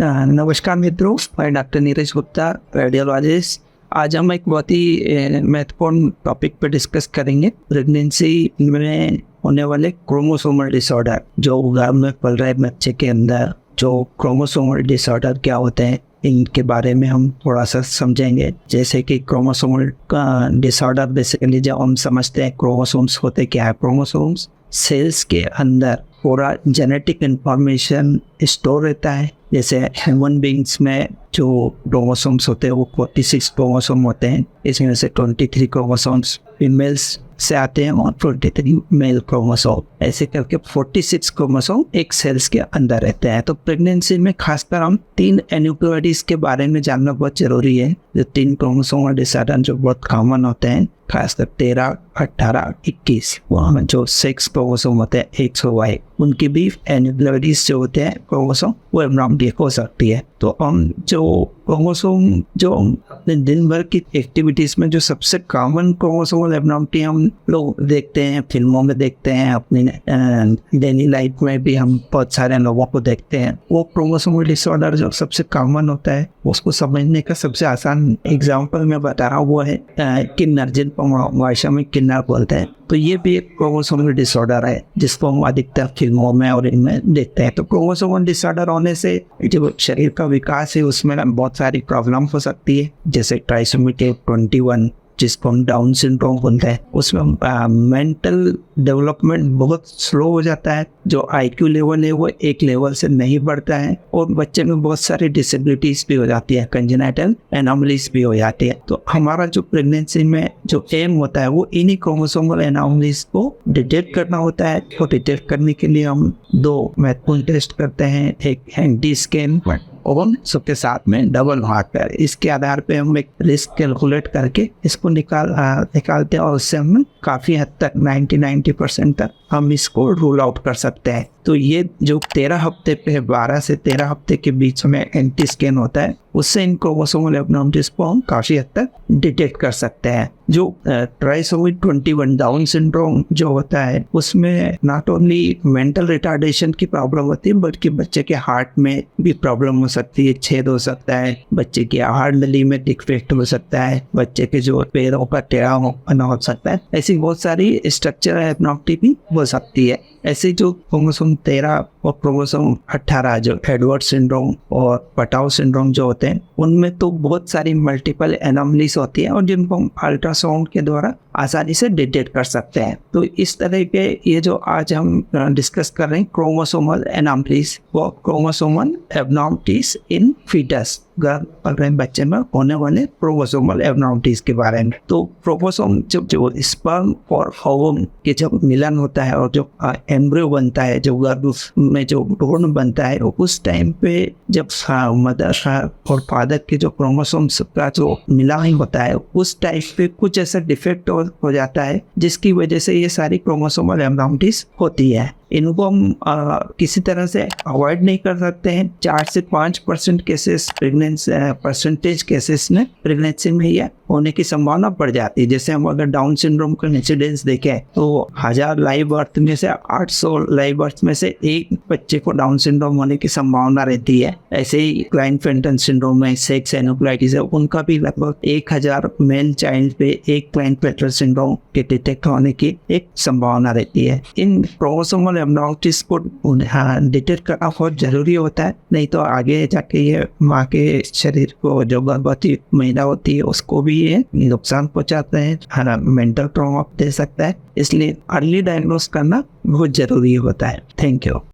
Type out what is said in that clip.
नमस्कार मित्रों, मैं डॉक्टर नीरज गुप्ता, रेडियोलॉजिस्ट। आज हम एक बहुत ही महत्वपूर्ण टॉपिक पे डिस्कस करेंगे, प्रेगनेंसी में होने वाले क्रोमोसोमल डिसऑर्डर। जो गर्भ में पल रहे बच्चे के अंदर जो क्रोमोसोमल डिसऑर्डर क्या होते हैं, इनके बारे में हम थोड़ा सा समझेंगे। जैसे कि क्रोमोसोमल का डिसऑर्डर बेसिकली जब हम समझते हैं क्रोमोसोम्स होते क्या है। क्रोमोसोम्स सेल्स के अंदर पूरा जेनेटिक इंफॉर्मेशन स्टोर रहता है। जैसे ह्यूमन बींग्स में जो क्रोमोसोम्स होते हैं वो 46 क्रोमोसोम होते हैं। इसमें से 23 क्रोमोसोम्स फीमेल्स से आते हैं और 23 मेल क्रोमोसोम, ऐसे करके 46 क्रोमोसोम एक सेल्स के अंदर रहते हैं। तो प्रेगनेंसी में खासकर हम 3 एन्यूक्लियोटाइड्स के बारे में जानना बहुत जरूरी है। जो 3 क्रोमोसोमल डिसऑर्डर जो बहुत कॉमन होते हैं, खासकर 13, 18, 21, वहाँ जो 6 क्रोमोसोम होते हैं X और Y, उनकी भी एन्यूक्लियोटाइड्स जो होते हैं क्रोमोसोम वो एब्नॉर्मली हो सकती है। तो हम जो क्रोमोसोम जो अपने दिन भर की एक्टिविटीज में जो सबसे कॉमन क्रोमोसोमल एब्नॉर्मलिटी हम लोग देखते हैं, फिल्मों में देखते हैं, अपनी डेली लाइफ में भी हम बहुत सारे लोगों को देखते हैं। वो क्रोमोसोमल डिसऑर्डर जो सबसे कॉमन होता है, उसको समझने का सबसे आसान एग्जाम्पल मैं बता रहा हूँ, वो है किन्नर, जिनको भाषा में किन्नर बोलते हैं। तो ये भी एक क्रोमोसोमल डिसऑर्डर है जिसको हम अधिकतर फिल्मों में और इनमें देखते हैं। तो क्रोमोसोमल डिसऑर्डर होने से जो शरीर का विकास है उसमें बहुत सारी प्रॉब्लम हो सकती है। जैसे ट्राइसोमी 21 जिसको हम डाउन सिंड्रोम बोलते हैं, उसमें मेंटल डेवलपमेंट बहुत स्लो हो जाता है। जो IQ लेवल है वो एक लेवल से नहीं बढ़ता है और बच्चे में बहुत सारी डिसेबिलिटीज भी हो जाती है, कंजेनाइटल एनॉमलीज भी हो जाती है। तो हमारा जो प्रेगनेंसी में जो एम होता है वो इन्हीं क्रोमोसोमल एनॉमलीज को डिटेक्ट करना होता है। तो डिटेक्ट करने के लिए हम 2 महत्वपूर्ण टेस्ट करते हैं, एक है डी स्कैन और सबके साथ में डबल हार्ट। इसके आधार पे हम एक रिस्क कैलकुलेट करके इसको निकालते हैं और उससे हम काफ़ी हद तक 90% तक हम इसको रूल आउट कर सकते हैं। तो ये जो 13 हफ्ते पे 12 से 13 हफ्ते के बीच में एंटी स्कैन होता है, उससे इन क्रोमोसोमल एब्नॉर्मलिटीज को हम काफ़ी हद तक डिटेक्ट कर सकते हैं। जो ट्राइसोमी 21 डाउन सिंड्रोम जो होता है, उसमें नॉट ओनली मेंटल रिटार्डेशन की प्रॉब्लम होती है बल्कि बच्चे के हार्ट में भी प्रॉब्लम हो सकती है, छेद हो सकता है, बच्चे की आहार नली में डिफेक्ट हो सकता है, बच्चे के जो पैरों का टेढ़ा हो सकता है। ऐसी बहुत सारी स्ट्रक्चरल एब्नॉर्मलिटी भी हो सकती है। ऐसे जो क्रोमोसोम 13 और क्रोमोसोम 18 जो एडवर्ड सिंड्रोम और पटाउ सिंड्रोम जो होते हैं, उनमें तो बहुत सारी मल्टीपल एनॉमलीज होती हैं और जिनको हम अल्ट्रासाउंड के द्वारा आसानी से डिटेक्ट कर सकते हैं। तो इस तरह के ये जो आज हम डिस्कस कर रहे हैं क्रोमोसोमल एनॉमलीज, वो क्रोमोसोमल एब्नॉर्मलिटीज इन फीटस, गर्भ पल रहे बच्चे में होने वाले क्रोमोसोमल एब्नॉर्मलिटीज के बारे में। तो क्रोमोसोम जो स्पर्म और ओवम के जब मिलन होता है और जो एम्ब्रियो बनता है, जो गर्भ में जो भ्रूण बनता है, उस टाइम पे जब मदर और फादर के जो क्रोमोसोम्स का जो मिलान होता है, उस टाइप पे कुछ ऐसा डिफेक्ट हो जाता है जिसकी वजह से ये सारी क्रोमोसोमल एब्नॉर्मलिटीज होती है। इनको हम किसी तरह से अवॉइड नहीं कर सकते हैं। 4 से 5% केसेस परसेंटेज केसेस में प्रेगनेंसी में ये होने की संभावना बढ़ जाती है। जैसे हम अगर डाउन सिंड्रोम का इंसिडेंस देखें तो 1000 लाइव बर्थ में से 800 लाइव बर्थ में से एक बच्चे को डाउन सिंड्रोम होने की संभावना रहती है। ऐसे ही क्लाइनफेल्टर सिंड्रोम में सेक्स एन्यूक्लाइटिस है, उनका भी लगभग 1000 मेल चाइल्ड पे एक क्लाइनफेल्टर सिंड्रोम के डिटेक्ट होने की एक संभावना रहती है। इन क्रोमोसोमल एब्नॉर्मलिटीज को डिटेक्ट करना बहुत जरूरी होता है, नहीं तो आगे जाके ये माँ के शरीर को, जो गर्भवती महिला होती है, उसको भी ये नुकसान पहुंचाते हैं, मेंटल ट्रॉमा दे सकता है। इसलिए अर्ली डायग्नोस करना बहुत जरूरी होता है। Thank you.